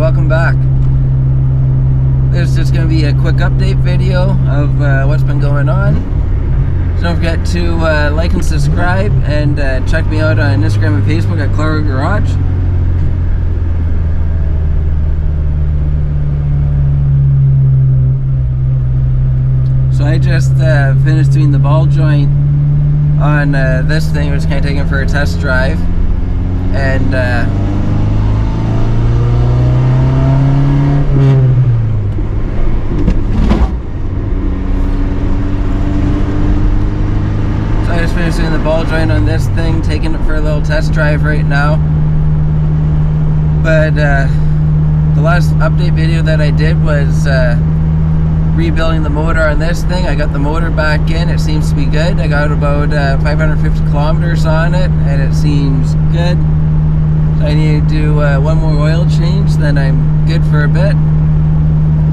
welcome back. This is just going to be a quick update video of what's been going on. So don't forget to like and subscribe, and check me out on Instagram and Facebook at Clara Garage. So I just finished doing the ball joint on this thing. I was kind of taking it for a test drive, and so I just finished doing the ball joint on this thing, taking it for a little test drive right now. But the last update video that I did was rebuilding the motor on this thing. I got the motor back in. It seems to be good. I got about 550 kilometers on it, and it seems good. So I need to do one more oil change, then I'm good for a bit.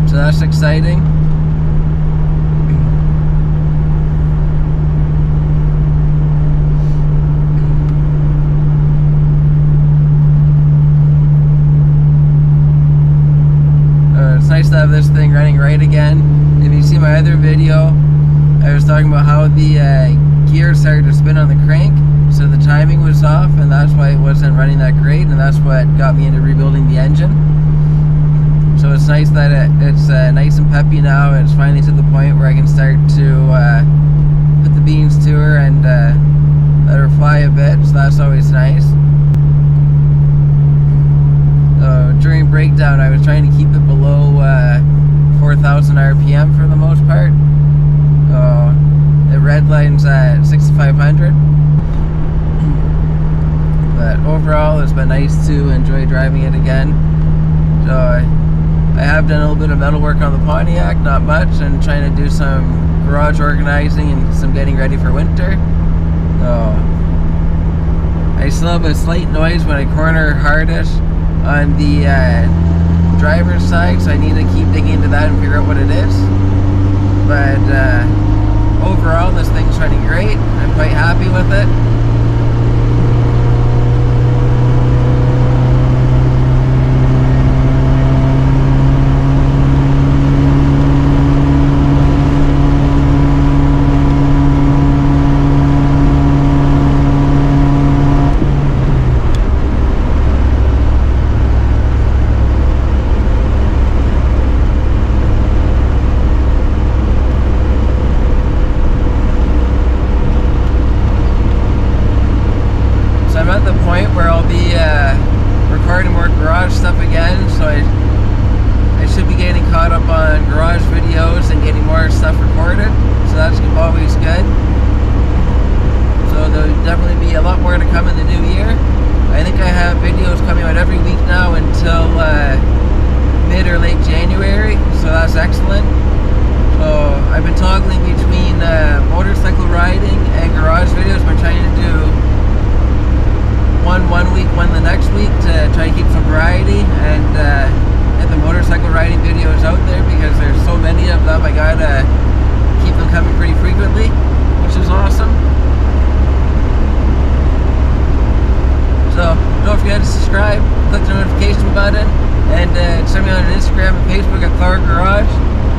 So that's exciting. It's nice to have this thing running right again. If you see my other video, I was talking about how the gear started to spin on the crank, so the timing was off, and that's why it wasn't running that great, and that's what got me into rebuilding the engine. So it's nice that it's nice and peppy now. It's finally to the point where I can start to put the beans to her and let her fly a bit, so that's always nice. During breakdown, I was trying to keep it below 4,000 RPM for the most part. It redlines at 6,500. But overall, it's been nice to enjoy driving it again. So I have done a little bit of metal work on the Pontiac, not much, and trying to do some garage organizing and some getting ready for winter. I still have a slight noise when I corner hardish on the driver's side, so I need to keep digging into that and figure out what it is. But overall, this thing's running great. I'm quite happy with it. I'm at the point where I'll be recording more garage stuff again, so I should be getting caught up on garage videos and getting more stuff recorded, so that's always good. So there'll definitely be a lot more to come in the new year. I think I have videos coming out every week now until mid or late January, so that's excellent. So I've been toggling between motorcycle riding and garage videos. I've been trying to do one week, one the next week, to try to keep some variety and get the motorcycle riding videos out there, because there's so many of them. I gotta keep them coming pretty frequently, which is awesome. So don't forget to subscribe, click the notification button, and check me out on Instagram and Facebook at Clara Garage.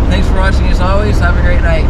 Thanks for watching as always. Have a great night.